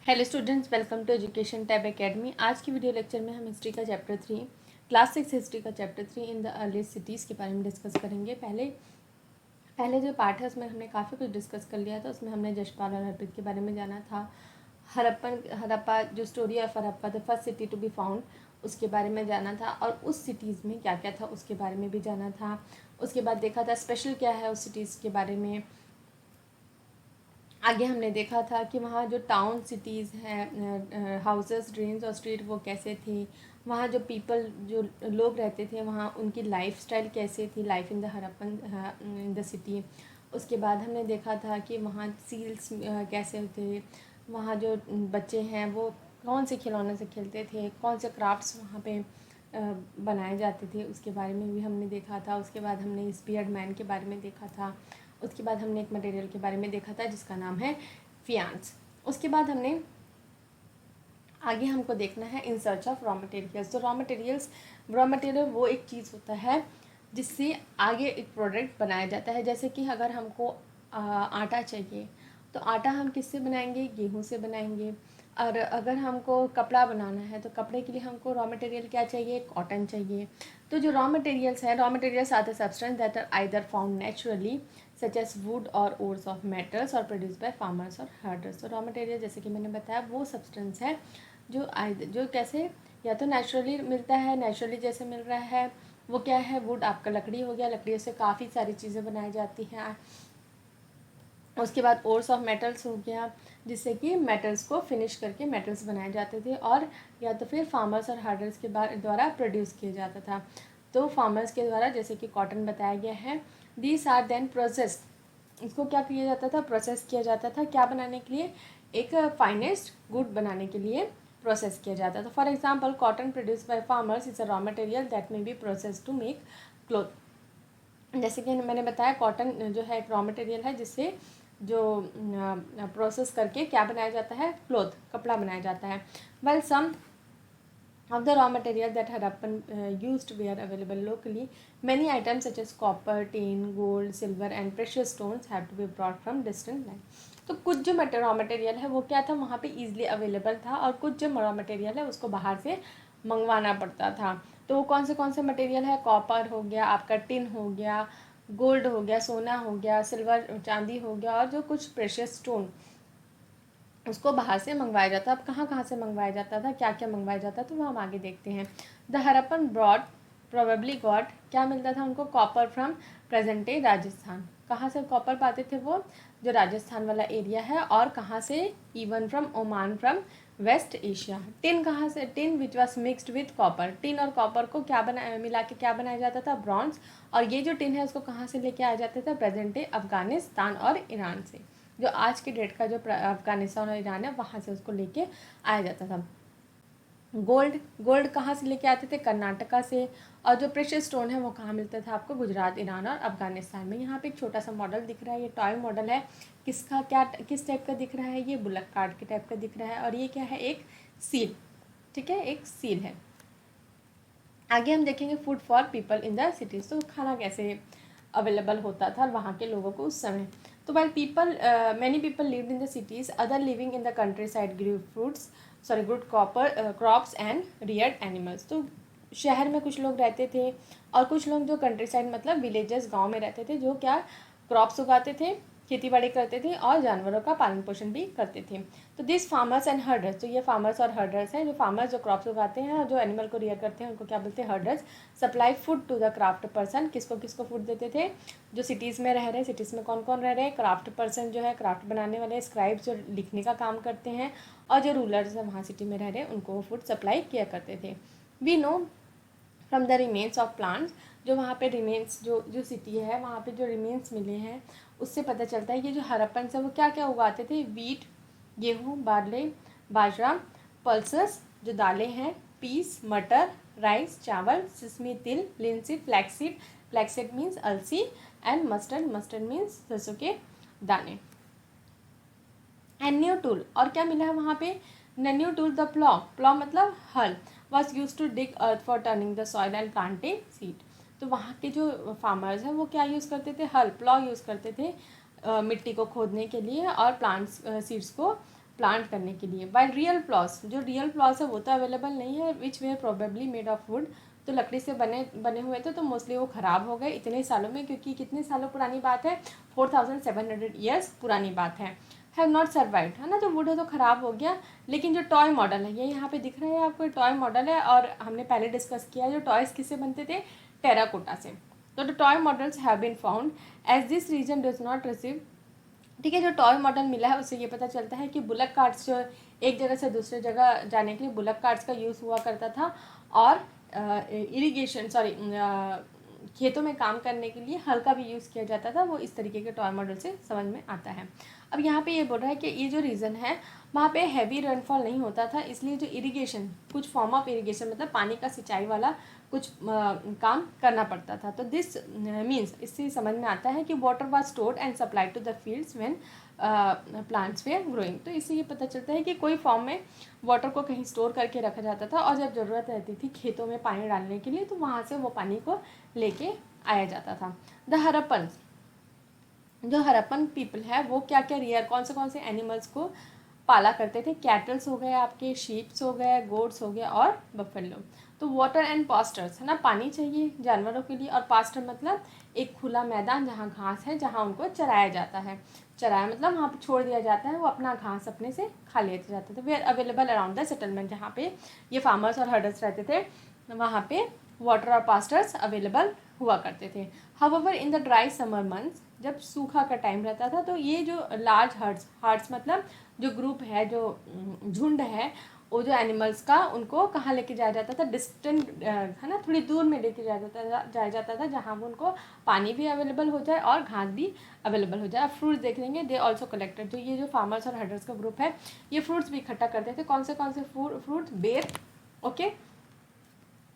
Hello students, welcome to education tab academy. आज की video lecture में हम हिस्ट्री का चैप्टर 3 क्लास 6 हिस्ट्री का chapter 3 in the earliest cities के बारे में डिस्कस करेंगे। पहले पहले जो पार्ट है उसमें हमने काफ़ी कुछ डिस्कस कर लिया था। उसमें हमने जशपाल और हरप्रीत के बारे में जाना था। हड़प्पा जो story of Harappa the first city to be found, उसके बारे में जाना था और उस सिटीज़ में क्या क्या था उसके बारे में भी जाना था। उसके बाद देखा था स्पेशल क्या है उस सिटीज़ के बारे में। आगे हमने देखा था कि वहाँ जो टाउन सिटीज़ हैं, हाउसेस, ड्रेन्स और स्ट्रीट वो कैसे थी। वहाँ जो पीपल जो लोग रहते थे वहाँ उनकी लाइफस्टाइल कैसे थी, life in the Harappan in the city. उसके बाद हमने देखा था कि वहाँ सील्स कैसे होते, वहाँ जो बच्चे हैं वो कौन से खिलौने से खेलते थे, कौन से क्राफ्ट्स वहाँ पे बनाए जाते थे, उसके बारे में भी हमने देखा था। उसके बाद हमने स्पीयर्ड मैन के बारे में देखा था। उसके बाद हमने एक मटेरियल के बारे में देखा था जिसका नाम है फियांस। उसके बाद हमने आगे हमको देखना है in search of raw materials. तो रॉ मटेरियल वो एक चीज़ होता है जिससे आगे एक प्रोडक्ट बनाया जाता है। जैसे कि अगर हमको आटा चाहिए तो आटा हम किससे बनाएंगे, गेहूँ से बनाएंगे। और अगर हमको कपड़ा बनाना है तो कपड़े के लिए हमको रॉ मटेरियल क्या चाहिए, कॉटन चाहिए। तो जो रॉ मटेरियल्स हैं, raw materials are the substance that are either found naturally such as wood और ओर्स ऑफ मेटल्स और प्रोड्यूस बाय फार्मर्स और हर्डर्स। तो रॉ मटेरियल जैसे कि मैंने बताया वो सब्सटेंस है जो कैसे या तो नेचुरली मिलता है, नेचुरली जैसे मिल रहा है वो क्या है, वुड आपका लकड़ी हो गया, लकड़ी से काफ़ी सारी चीज़ें बनाई जाती हैं। उसके बाद ओर्स ऑफ मेटल्स हो गया जिससे कि मेटल्स को फिनिश करके मेटल्स बनाए जाते थे, और या तो फिर फार्मर्स और हार्डर्स के द्वारा प्रोड्यूस किया जाता था। तो फार्मर्स के द्वारा जैसे कि कॉटन बताया गया है, दीज आर देन प्रोसेस्ड। इसको क्या किया जाता था, प्रोसेस किया जाता था। क्या बनाने के लिए, एक फाइनेस्ट गुड बनाने के लिए प्रोसेस किया जाता था। For example, cotton produce by farmers is a raw material that may be process to make cloth. जैसे कि मैंने बताया कॉटन जो है एक रॉ मटेरियल है जिससे जो प्रोसेस करके क्या बनाया जाता है, क्लोथ, कपड़ा बनाया जाता है। Well some of the raw material that Harappan used were available locally. Many items such as copper, tin, gold, silver and precious stones have to be brought from distant land. तो कुछ जो raw material है वो क्या था, वहाँ पे easily available था, और कुछ जो रॉ मटेरियल है उसको बाहर से मंगवाना पड़ता था। तो वो कौन से मटेरियल है, कॉपर हो गया, आपका टिन हो गया, गोल्ड हो गया, सोना हो गया, सिल्वर चांदी हो गया, और जो कुछ प्रेशियस स्टोन उसको बाहर से मंगवाया जाता। अब कहाँ से मंगवाया जाता था, क्या क्या मंगवाया जाता, तो वो हम आगे देखते हैं। The Harappan broad probably got, क्या मिलता था उनको, copper from present day Rajasthan. कहाँ से कॉपर पाते थे वो, जो राजस्थान वाला एरिया है, और कहाँ से, even from Oman, from West Asia. Tin कहाँ से, tin which was mixed with copper. Tin और कॉपर को क्या मिला के क्या बनाया जाता था, ब्रॉन्ज। और ये जो टिन है उसको कहाँ से लेके आया जाता था, प्रेजेंट डे अफगानिस्तान और ईरान से। जो आज के डेट का जो अफगानिस्तान और ईरान है वहाँ से उसको लेके आया जाता था। गोल्ड कहाँ से लेके आते थे, कर्नाटका से। और जो प्रेशियस स्टोन है वो कहाँ मिलता था आपको, गुजरात, ईरान और अफगानिस्तान में। यहाँ पे एक छोटा सा मॉडल दिख रहा है, ये टॉय मॉडल है। किसका, क्या किस टाइप का दिख रहा है, ये बुलक कार्ट के टाइप का दिख रहा है। और ये क्या है, एक सील, ठीक है, एक सील है। आगे हम देखेंगे food for people in the cities. तो खाना कैसे अवेलेबल होता था वहाँ के लोगों को उस समय। तो while many people lived in the cities, other living in the countryside grew crops and reared animals. तो शहर में कुछ लोग रहते थे और कुछ लोग जो कंट्री साइड मतलब विलेजेस, गांव में रहते थे, जो क्या क्रॉप्स उगाते थे, खेती बाड़ी करते थे और जानवरों का पालन पोषण भी करते थे। तो दिस फार्मर्स एंड हर्डर्स, तो ये फार्मर्स और हर्डर्स हैं। जो फार्मर्स जो क्रॉप्स उगाते हैं और जो एनिमल को रियर करते हैं उनको क्या बोलते हैं, herders. Supply food to the craft person, किसको किसको फूड देते थे, जो सिटीज़ में रह रहे हैं। सिटीज़ में कौन कौन रह रहे हैं, क्राफ्ट पर्सन जो है, क्राफ्ट बनाने वाले, स्क्राइब्स जो लिखने का काम करते हैं, और जो रूलर्स है वहाँ सिटी में रह रहे हैं उनको वो फूड सप्लाई किया करते थे। We know from the remains of plants, जो वहाँ पे रिमेन्स जो सिटी है वहाँ पे जो रिमेन्स मिले हैं उससे पता चलता है कि जो हड़प्पन से वो क्या क्या उगाते थे। वीट, गेहूँ, बार्ले, बाजरा, पल्सेस जो दालें हैं, पीस, मटर, राइस, चावल, सिसमी, तिल, लिनसीड, फ्लैक्सीड, फ्लैक्सीड मीन्स अलसी, एंड मस्टर्ड मीन्स सरसों के दाने। एंड न्यू टूल, और क्या मिला है वहाँ पे, न्यू टूल द प्लॉ मतलब हल, was use to dig earth for turning the soil and planting seed. तो वहाँ के जो फार्मर्स हैं वो क्या यूज़ करते थे, हल, प्लॉ यूज़ करते थे मिट्टी को खोदने के लिए और प्लांट्स सीड्स को प्लांट करने के लिए। बाय रियल प्लॉट्स, जो रियल प्लॉट्स है वो तो अवेलेबल नहीं है, which were probably made of wood, तो लकड़ी से बने हुए थे, तो मोस्टली वो ख़राब हो गए इतने सालों में, क्योंकि कितने सालों पुरानी बात है, 4700 ईयर्स पुरानी बात है। हैव नॉट सर्वाइव्ड, है ना, जो वुड है तो ख़राब हो गया। लेकिन जो टॉय मॉडल है, ये यहाँ पे दिख रहा है आपको, टॉय मॉडल है, और हमने पहले डिस्कस किया जो टॉयज़ किससे बनते थे, टेराकोटा से। तो the toy models have been found as this region does not receive, ठीक है। जो टॉय मॉडल मिला है उससे ये पता चलता है कि बुलक कार्ट्स जो एक जगह से दूसरे जगह जाने के लिए बुलक कार्ट्स का यूज़ हुआ करता था, और इरिगेशन खेतों में काम करने के लिए हल का भी यूज़ किया जाता था, वो इस तरीके के टॉय मॉडल से समझ में आता है। अब यहाँ पे ये बोल रहा है कि ये जो रीज़न है वहाँ पे हैवी रेनफॉल नहीं होता था, इसलिए जो इरिगेशन, कुछ फॉर्म ऑफ इरिगेशन मतलब पानी का सिंचाई वाला कुछ काम करना पड़ता था। तो दिस मीन्स, इससे समझ में आता है कि water was stored and supplied to the fields when plants were growing. तो इससे ये पता चलता है कि कोई फॉर्म में वाटर को कहीं स्टोर करके रखा जाता था, और जब ज़रूरत रहती थी खेतों में पानी डालने के लिए तो वहाँ से वो पानी को लेके आया जाता था। द हरप्पन, जो हरप्पन पीपल है वो क्या क्या रियर कौन से एनिमल्स को पाला करते थे, कैटल्स हो गए आपके, शीप्स हो गए, गोट्स हो गए और बफेलो। तो वाटर एंड पास्टर्स, है ना, पानी चाहिए जानवरों के लिए, और पास्टर मतलब एक खुला मैदान जहाँ घास है, जहाँ उनको चराया जाता है। चराया मतलब वहाँ पर छोड़ दिया जाता है, वो अपना घास अपने से खा लेते जाते थे। वे are available around the settlement, जहाँ पे ये फार्मर्स और हर्डर्स रहते थे वहाँ पे वाटर और पास्टर्स अवेलेबल हुआ करते थे। However in the dry summer months, जब सूखा का टाइम रहता था, तो ये जो लार्ज हर्ड्स मतलब जो ग्रुप है, जो झुंड है, वो जो एनिमल्स का, उनको कहाँ लेके जाया जाता था, डिस्टेंट, है ना, थोड़ी दूर में लेके जाया जाता था जहाँ वो उनको पानी भी अवेलेबल हो जाए और घास भी अवेलेबल हो जाए। फ्रूट्स देख लेंगे, दे ऑल्सो कलेक्टेड, जो ये जो फार्मर्स और हर्डर्स का ग्रुप है ये फ्रूट्स भी इकट्ठा करते थे। कौन से फ्रूट्स, बेर, ओके,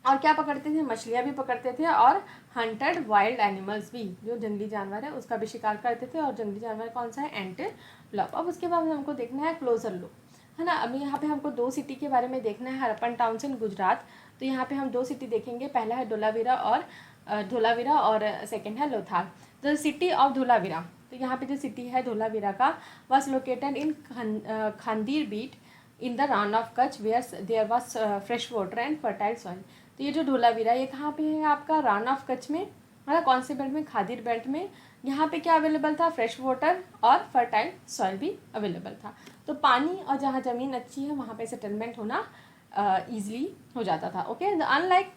और क्या पकड़ते थे, मछलियाँ भी पकड़ते थे, और हंटेड वाइल्ड एनिमल्स भी, जो जंगली जानवर है उसका भी शिकार करते थे। और जंगली जानवर कौन सा है, एंटीलोप। अब उसके बाद हमको देखना है क्लोजर लुक, है ना। अभी यहाँ पे हमको 2 सिटी के बारे में देखना है, हरप्पन टाउन्स इन गुजरात। तो यहाँ पे हम 2 सिटी देखेंगे, पहला है धोलावीरा और सेकेंड है Lothal. The city of Dholavira, तो यहाँ पे जो सिटी है धोलावीरा का, was located in Khadir Bet in the Rann of Kutch, where there was fresh water and fertile soil. तो ये जो धोलावीरा ये कहाँ पे है आपका, रान ऑफ कच्छ में, है ना, कौन से बेल्ट में, खादीर बेल्ट में। यहाँ पे क्या अवेलेबल था, फ्रेश वाटर और फर्टाइल सॉइल भी अवेलेबल था। तो पानी और जहाँ ज़मीन अच्छी है वहाँ पे सेटलमेंट होना ईजिली हो जाता था। Okay, unlike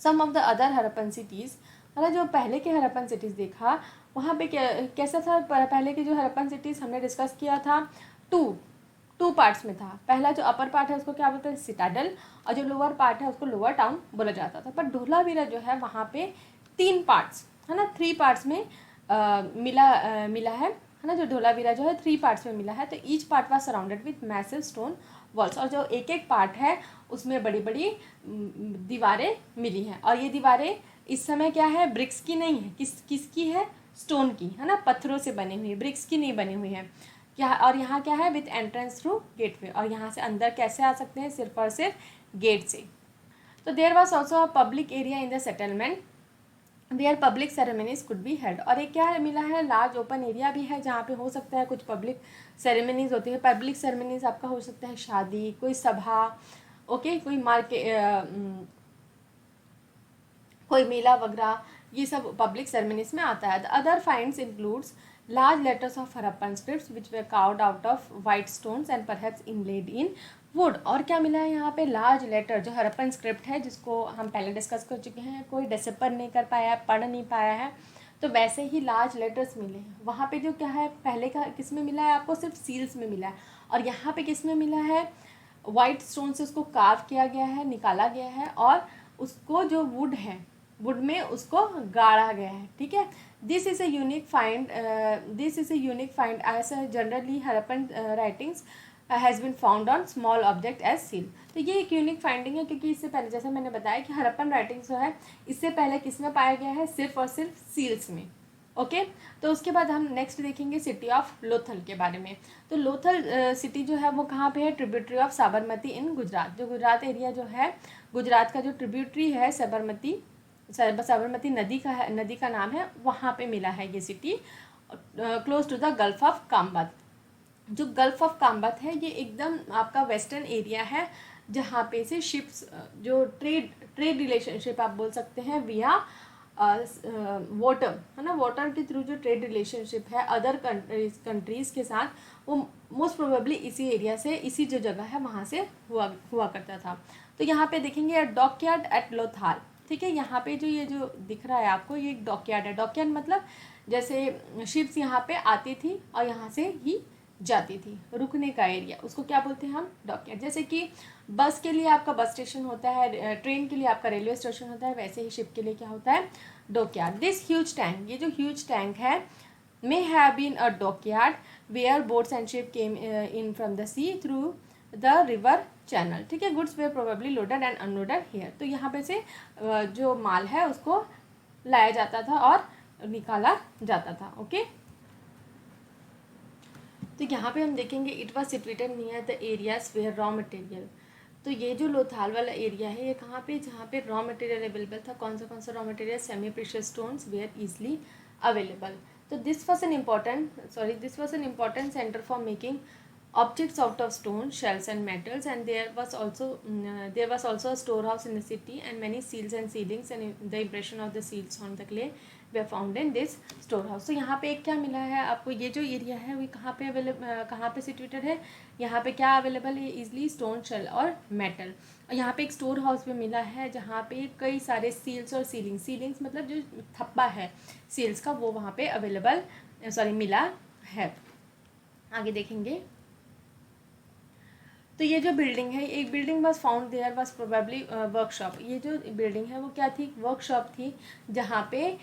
some of the other Harappan cities, मतलब जो पहले के हरप्पन सिटीज़ देखा वहाँ पे कैसा था, पहले के जो हरप्पन सिटीज़ हमने डिस्कस किया था, टू पार्ट्स में था। पहला जो अपर पार्ट है उसको क्या बोलते हैं, सिटाडल, और जो लोअर पार्ट है उसको लोअर टाउन बोला जाता था। पर धोलावीरा जो है वहाँ पे 3 पार्ट्स, है ना, 3 पार्ट्स में मिला है ना, जो धोलावीरा जो है 3 पार्ट्स में मिला है। तो each part was surrounded with massive stone walls, और जो एक पार्ट है उसमें बड़ी बड़ी दीवारें मिली हैं। और ये दीवारें इस समय क्या है, ब्रिक्स की नहीं है, किसकी है, स्टोन की, है ना, पत्थरों से बनी हुई है, ब्रिक्स की नहीं बनी हुई है क्या। और यहाँ क्या है, विथ एंट्रेंस थ्रू गेटवे, और यहाँ से अंदर कैसे आ सकते हैं, सिर्फ और सिर्फ गेट से। तो there was also a public area in the settlement where public ceremonies could be held, और एक क्या है मिला है, लार्ज ओपन एरिया भी है जहाँ पे हो सकता है कुछ पब्लिक सेरेमनीज होती है। पब्लिक सेरेमनीज आपका हो सकता है शादी, कोई सभा, ओके, कोई कोई मेला वगैरह, ये सब पब्लिक सेरेमनीज में आता है। The other finds includes large letters of Harappan scripts which were carved out of white stones and perhaps inlaid in wood। और क्या मिला है यहाँ पे, लार्ज लेटर, जो हरप्पन स्क्रिप्ट है जिसको हम पहले डिस्कस कर चुके हैं, कोई डिसिफर नहीं कर पाया है, पढ़ नहीं पाया है, तो वैसे ही लार्ज लेटर्स मिले हैं वहाँ पे। जो क्या है, पहले का किस में मिला है आपको, सिर्फ सील्स में मिला है, और यहाँ पे किस में मिला है, वाइट स्टोन से उसको कार्व किया गया है, निकाला गया है, और उसको जो वुड है, वुड में उसको गाड़ा गया है, ठीक है। This is a unique find as generally Harappan writings has been found on small object as seal. तो ये एक यूनिक फाइंडिंग है, क्योंकि इससे पहले जैसे मैंने बताया कि हरप्पन राइटिंग्स जो है इससे पहले किस में पाया गया है, सिर्फ और सिर्फ सील्स में। ओके, तो उसके बाद हम नेक्स्ट देखेंगे सिटी ऑफ लोथल के बारे में। तो लोथल सिटी जो है वो कहाँ पे है, ट्रिब्यूटरी ऑफ साबरमती इन गुजरात। जो गुजरात एरिया जो है, गुजरात का जो ट्रिब्यूटरी है साबरमती नदी का नाम है, वहाँ पे मिला है ये city, close to the gulf of Khambhat. जो गल्फ ऑफ काम्बत है ये एकदम आपका वेस्टर्न एरिया है, जहाँ पे से शिप्स जो ट्रेड रिलेशनशिप आप बोल सकते हैं विया वाटर, है ना, वाटर के थ्रू जो ट्रेड रिलेशनशिप है अदर कंट्रीज़ के साथ, वो मोस्ट प्रोबेबली इसी एरिया से, इसी जो जगह है वहाँ से हुआ करता था। तो यहाँ पे देखेंगे डॉकयार्ड एट लोथाल, ठीक है। यहाँ पे जो ये जो दिख रहा है आपको, ये एक डॉकयार्ड है। डॉकयार्ड मतलब जैसे शिप्स यहाँ पे आती थी और यहाँ से ही जाती थी, रुकने का एरिया, उसको क्या बोलते हैं हम, डॉकयार्ड। जैसे कि बस के लिए आपका बस स्टेशन होता है, ट्रेन के लिए आपका रेलवे स्टेशन होता है, वैसे ही शिप के लिए क्या होता है, डॉकयार्ड। दिस ह्यूज टैंक, ये जो ह्यूज टैंक है, may have been a dockyard where boats and ship came in from the sea through the river channel, ठीक है। Goods were probably loaded and unloaded here. तो यहाँ पे से जो माल है उसको लाया जाता था और निकाला जाता था, ओके। तो यहाँ पे हम देखेंगे it was situated near the areas where raw material. तो ये जो लोथाल वाला एरिया है ये कहाँ पे, जहाँ पे रॉ मटेरियल अवेलेबल था। कौन सा raw material, semi precious stones were easily available. तो this was an important centre for making objects out of stone, shells and metals, and there was also a storehouse in the city, and many seals and sealings and the impression of the seals on the clay were found in this storehouse. तो यहाँ पे एक क्या मिला है आपको, ये जो एरिया है वो कहाँ पे सिचुएटेड है, यहाँ पे क्या अवेलेबल है, इजली स्टोन, शेल और मेटल। और यहाँ पे एक स्टोर हाउस भी मिला है जहाँ पे कई सारे सील्स और सीलिंग्स मतलब जो थप्पा है सील्स का, वो वहाँ पे अवेलेबल मिला है। आगे देखेंगे तो ये जो बिल्डिंग है, एक building was found there was probably workshop. ये जो बिल्डिंग है वो क्या थी, वर्कशॉप थी, जहाँ पे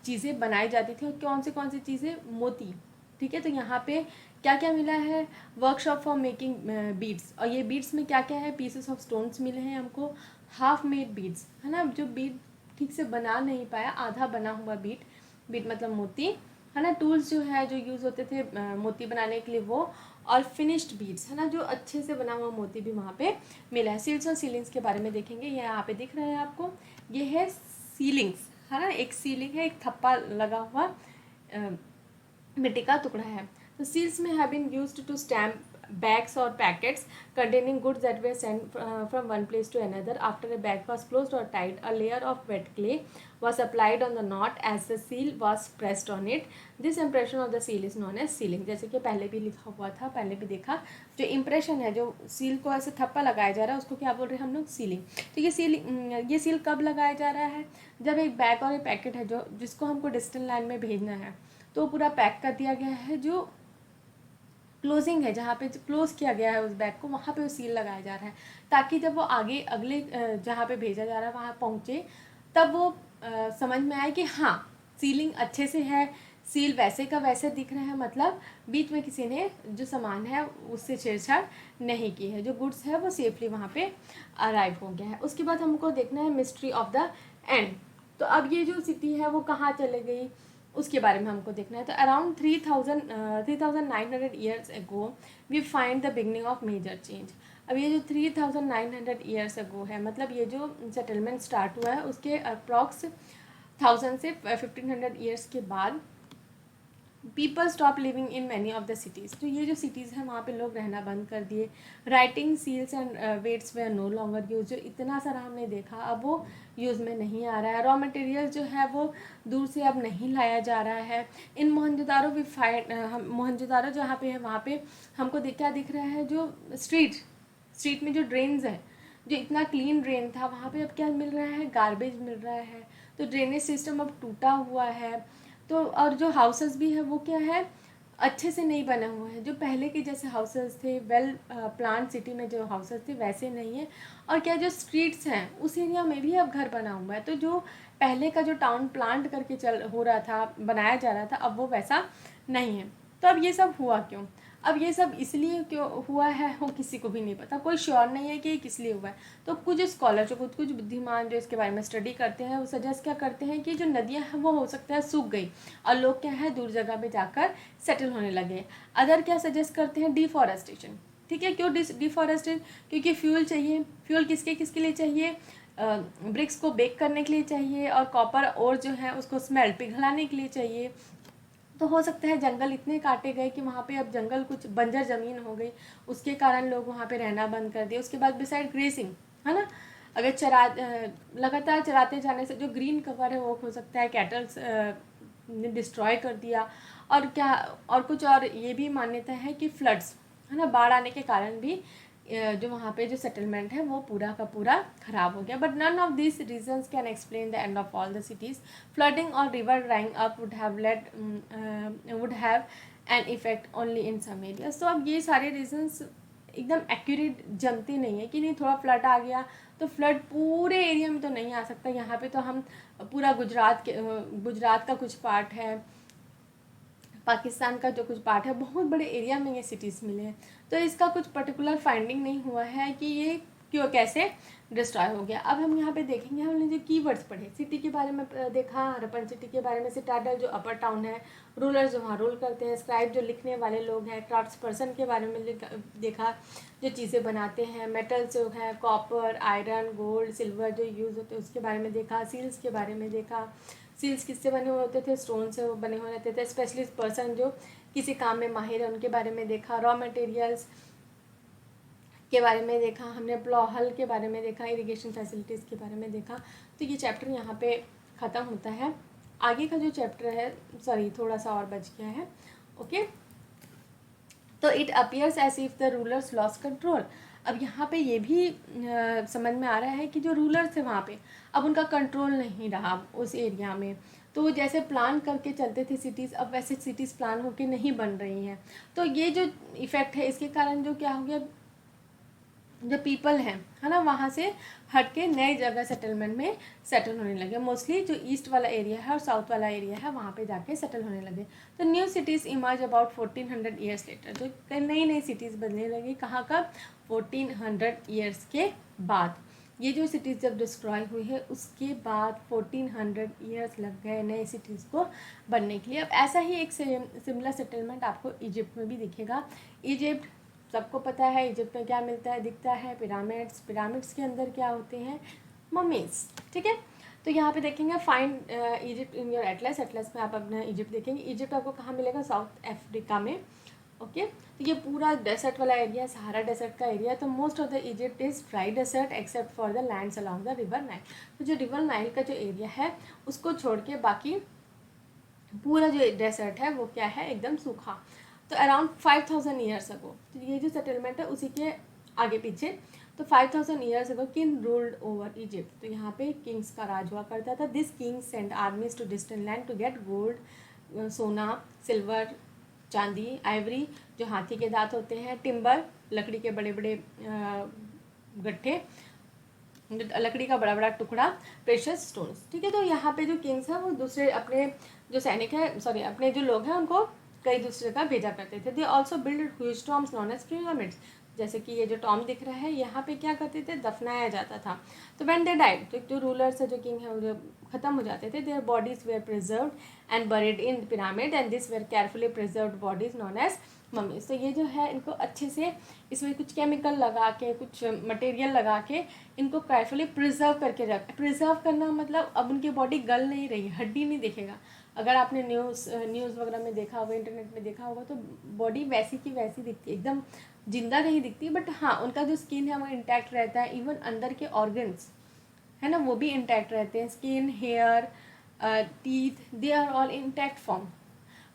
चीज़ें बनाई जाती थी। और कौन सी चीज़ें, मोती, ठीक है। तो यहाँ पे क्या क्या मिला है, वर्कशॉप फॉर मेकिंग बीड्स। और ये बीड्स में क्या क्या है, पीसेस ऑफ स्टोन्स मिले हैं हमको, हाफ मेड बीड्स, है ना, जो बीड ठीक से बना नहीं पाया, आधा बना हुआ बीड मतलब मोती, है ना। टूल्स जो है जो यूज़ होते थे मोती बनाने के लिए वो, और फिनिश्ड बीड्स, है ना, जो अच्छे से बना हुआ मोती भी वहाँ पे मिला है। सील्स और सीलिंग्स के बारे में देखेंगे, ये यहाँ पे दिख रहा है आपको, ये है सीलिंग्स, है ना, एक सीलिंग है, एक थप्पा लगा हुआ मिट्टी का टुकड़ा है। तो सील्स में have been used to stamp bags or packets containing goods that were sent from one place to another. After a bag was closed or tied, a layer of wet clay was applied on the knot as the seal was pressed on it. This impression of the seal is known as sealing. जैसे कि पहले भी लिखा हुआ था, पहले भी देखा, जो इम्प्रेशन है, जो सील को ऐसे थप्पा लगाया जा रहा है उसको क्या बोल रहे हैं हम लोग, सीलिंग। तो ये सील कब लगाया जा रहा है, जब एक बैग और एक पैकेट है जो जिसको हमको डिस्टेंस लाइन में भेजना है, तो पूरा पैक कर दिया गया है, जो क्लोजिंग है, जहाँ पे क्लोज किया गया है उस बैग को, वहाँ पे वो सील लगाया जा रहा है, ताकि जब वो आगे अगले जहाँ पे भेजा जा रहा है वहाँ पहुँचे, तब वो समझ में आए कि हाँ सीलिंग अच्छे से है, सील वैसे का वैसे दिख रहा है, मतलब बीच में किसी ने जो सामान है उससे छेड़छाड़ नहीं की है, जो गुड्स है वो सेफली वहाँ पे अराइव हो गया है। उसके बाद हमको देखना है मिस्ट्री ऑफ द एंड। तो अब ये जो सिटी है वो कहाँ चले गई, उसके बारे में हमको देखना है। तो around 3900 years ago we find the beginning of major change. अब ये जो 3900 ईयर्स एगो है, मतलब ये जो सेटलमेंट स्टार्ट हुआ है उसके अप्रॉक्स 1000 से 1500 ईयर्स के बाद people stop living in many of the cities. तो ये जो सिटीज़ हैं वहाँ पे लोग रहना बंद कर दिए। Writing seals and weights were no longer use. जो इतना सारा हमने देखा अब वो यूज़ में नहीं आ रहा है। रॉ मटेरियल जो है वो दूर से अब नहीं लाया जा रहा है। इन मोहनजोदारो वी फाइंड, मोहनजोदारो जहाँ पे है वहाँ पे हमको क्या दिख रहा है, जो स्ट्रीट में जो ड्रेन्स हैं, जो इतना क्लीन ड्रेन था वहाँ पे अब क्या मिल रहा है, गार्बेज मिल रहा है। तो ड्रेनेज सिस्टम अब टूटा हुआ है। तो और जो हाउसेस भी है वो क्या है, अच्छे से नहीं बने हुए हैं। जो पहले के जैसे हाउसेस थे, वेल प्लान सिटी में जो हाउसेस थे वैसे नहीं है। और क्या जो स्ट्रीट्स हैं उस एरिया में भी अब घर बना हुआ है। तो जो पहले का जो टाउन प्लांट करके हो रहा था, बनाया जा रहा था, अब वो वैसा नहीं है। तो अब ये सब हुआ क्यों, अब ये सब इसलिए क्यों हुआ है वो किसी को भी नहीं पता, कोई श्योर नहीं है कि ये किस लिए हुआ है। तो कुछ स्कॉलर जो कुछ बुद्धिमान जो इसके बारे में स्टडी करते हैं वो सजेस्ट क्या करते हैं कि जो नदियाँ हैं वो हो सकता है सूख गई और लोग क्या है दूर जगह पे जाकर सेटल होने लगे। अदर क्या सजेस्ट करते हैं, डिफॉरेस्टेशन। ठीक है, क्यों डिफॉरेस्टेशन, क्योंकि फ्यूल चाहिए। फ्यूल किसके लिए चाहिए, ब्रिक्स को बेक करने के लिए चाहिए, और कॉपर और जो है उसको स्मेल्ट पिघलाने के लिए चाहिए। तो हो सकता है जंगल इतने काटे गए कि वहाँ पे अब जंगल कुछ बंजर ज़मीन हो गई, उसके कारण लोग वहाँ पे रहना बंद कर दिए। उसके बाद बिसाइड ग्रेसिंग, है ना, अगर लगातार चराते जाने से जो ग्रीन कवर है वो हो सकता है कैटल्स ने डिस्ट्रॉय कर दिया। और क्या, और कुछ और ये भी मान्यता है कि फ्लड्स, है ना, बाढ़ आने के कारण भी जो वहाँ पे जो सेटलमेंट है वो पूरा का पूरा खराब हो गया। But none of this reasons can explain the end of all the cities. Flooding और river drying up would have an effect only in some areas. तो अब ये सारे रीजंस एकदम एक्यूरेट जमते नहीं है कि नहीं थोड़ा फ्लड आ गया तो फ्लड पूरे एरिया में तो नहीं आ सकता। यहाँ पे तो हम पूरा गुजरात का कुछ पार्ट है, पाकिस्तान का जो कुछ पार्ट है, बहुत बड़े एरिया में ये सिटीज़ मिले हैं। तो इसका कुछ पर्टिकुलर फाइंडिंग नहीं हुआ है कि ये क्यों कैसे डिस्ट्रॉय हो गया। अब हम यहाँ पे देखेंगे, हमने जो कीवर्ड्स पढ़े, सिटी के बारे में देखा, हरप्पन सिटी के बारे में, सिटाडल जो अपर टाउन है, रूलर्स जो वहाँ रूल करते हैं, स्क्राइब जो लिखने वाले लोग हैं, क्राफ्ट्स पर्सन के बारे में देखा जो चीज़ें बनाते हैं, मेटल्स जो है कॉपर, आयरन, गोल्ड, सिल्वर जो यूज़ होते हैं उसके बारे में देखा, सील्स के बारे में देखा, सील्स किससे बने हुए होते थे, स्टोन से बने हुए रहते थे, स्पेशलिस्ट पर्सन जो किसी काम में माहिर है उनके बारे में देखा, रॉ मटेरियल्स के बारे में देखा, हमने प्लॉहल के बारे में देखा, इरिगेशन फैसिलिटीज़ के बारे में देखा। तो ये चैप्टर यहाँ पे ख़त्म होता है। आगे का जो चैप्टर है, सॉरी थोड़ा सा और बच गया है, ओके। तो it appears as if the rulers lost control. अब यहाँ पे ये भी समझ में आ रहा है कि जो रूलर्स थे वहाँ पे अब उनका कंट्रोल नहीं रहा उस एरिया में। तो वो जैसे प्लान करके चलते थे सिटीज़, अब वैसे सिटीज़ प्लान होके नहीं बन रही हैं। तो ये जो इफ़ेक्ट है इसके कारण जो क्या हो गया, जो पीपल हैं, है ना, वहाँ से हट के नए जगह सेटलमेंट में सेटल होने लगे। मोस्टली जो ईस्ट वाला एरिया है और साउथ वाला एरिया है वहाँ पे जाके सेटल होने लगे। तो new cities emerge about 1400 years later. जो नई नई सिटीज़ बनने लगी, कहाँ का, 1400 ईयर्स के बाद। ये जो सिटीज़ जब डिस्ट्रॉय हुई है उसके बाद 1400 ईयर्स लग गए नए सिटीज़ को बनने के लिए। अब ऐसा ही एक सिमिलर सेटलमेंट आपको इजिप्ट में भी दिखेगा। इजिप्ट सबको पता है, इजिप्ट में क्या मिलता है, दिखता है, पिरामिड्स। पिरामिड्स के अंदर क्या होते हैं, ममीज़, ठीक है। तो यहाँ पे देखेंगे find Egypt in your Atlas. Atlas में आप अपना इजिप्ट देखेंगे। इजिप्ट आपको कहाँ मिलेगा, साउथ अफ्रीका में, ओके। तो ये पूरा डेसर्ट वाला एरिया, सहारा डेसर्ट का एरिया। तो most of the Egypt is dry dessert except for the lands along the river Nile. तो जो रिवर नाइल का जो एरिया है उसको छोड़ के बाकी पूरा जो डेसर्ट है वो क्या है, एकदम सूखा। तो अराउंड 5000 ईयर्स अगो, तो ये जो सेटलमेंट है उसी के आगे पीछे। तो 5000 years ago king ruled over Egypt. तो यहाँ पे किंग्स का राज हुआ करता था। This king send armies to distant land to get gold, सोना, सिल्वर, चांदी, आइवरी जो हाथी के दांत होते हैं, टिम्बर लकड़ी के बड़े बड़े गट्ठे, लकड़ी का बड़ा बड़ा टुकड़ा, प्रेशियस स्टोन्स, ठीक है। तो यहाँ पे जो किंग्स हैं वो दूसरे अपने जो सैनिक हैं, सॉरी अपने जो लोग हैं उनको कई दूसरे का भेजा करते थे। They also build huge tombs known as pyramids. जैसे कि ये जो टॉम दिख रहा है यहाँ पे क्या करते थे, दफनाया जाता था। तो व्हेन दे डाइड, तो जो रूलर्स है, जो किंग है, वो जो खत्म हो जाते थे, their bodies were preserved and buried in pyramid and this were carefully preserved bodies known as mummies. तो ये जो है इनको अच्छे से इसमें कुछ केमिकल लगा के, कुछ मटेरियल लगा के इनको केयरफुली प्रिजर्व करके रख। प्रिजर्व करना मतलब अब उनकी बॉडी गल नहीं रही, हड्डी नहीं दिखेगा। अगर आपने न्यूज़ वगैरह में देखा होगा, इंटरनेट में देखा होगा, तो बॉडी वैसी की वैसी दिखती है, एकदम जिंदा नहीं दिखती। बट हाँ, उनका जो स्किन है वो इंटैक्ट रहता है। इवन अंदर के ऑर्गन्स है ना वो भी इंटैक्ट रहते हैं। Skin, hair, teeth, they are all intact form.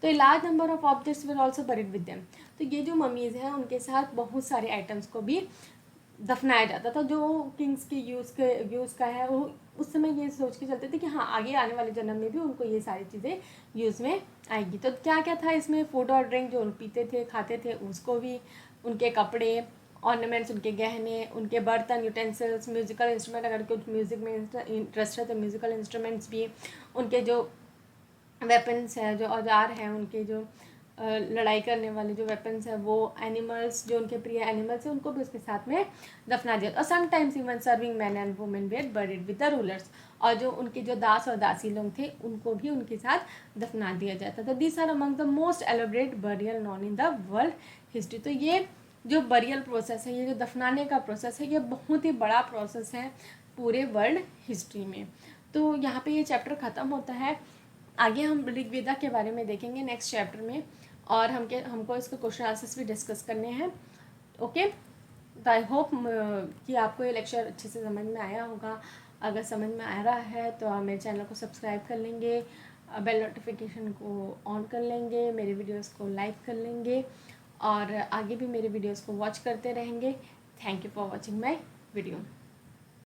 तो a large number of objects were also buried with them. तो ये जो ममीज़ हैं उनके साथ बहुत सारे आइटम्स को भी दफनाया जाता था। जो किंग्स के यूज़ का है वो उस समय ये सोच के चलते थे कि हाँ आगे आने वाले जन्म में भी उनको ये सारी चीज़ें यूज़ में आएगी। तो क्या क्या था इसमें, फूड और ड्रिंक जो पीते थे खाते थे उसको भी, उनके कपड़े, ऑर्नामेंट्स, उनके गहने, उनके बर्तन, यूटेंसिल्स, म्यूज़िकल इंस्ट्रूमेंट, अगर कुछ म्यूज़िक में इंटरेस्ट है तो म्यूज़िकल इंस्ट्रूमेंट्स भी, उनके जो वेपन्स हैं, जो औजार हैं, उनके जो लड़ाई करने वाले जो वेपन्स हैं वो, एनिमल्स जो उनके प्रिय एनिमल्स हैं उनको भी उसके साथ में दफना दिया। और sometimes even serving man and women were buried with the rulers. और जो उनके जो दास और दासी लोग थे उनको भी उनके साथ दफना दिया जाता था। This are among the most elaborate burial known in the world history. तो ये जो बरियल प्रोसेस है, ये जो दफनाने का प्रोसेस है, ये बहुत ही बड़ा प्रोसेस है पूरे वर्ल्ड हिस्ट्री में। तो यहाँ पे ये चैप्टर ख़त्म होता है। आगे हम ऋग्वेदा के बारे में देखेंगे नेक्स्ट चैप्टर में, और हमको इसके क्वेश्चन आंसर्स भी डिस्कस करने हैं। ओके, तो आई होप कि आपको ये लेक्चर अच्छे से समझ में आया होगा। अगर समझ में आ रहा है तो आप मेरे चैनल को सब्सक्राइब कर लेंगे, बेल नोटिफिकेशन को ऑन कर लेंगे, मेरे वीडियोस को लाइक कर लेंगे, और आगे भी मेरे वीडियोस को वॉच करते रहेंगे। Thank you for watching my video.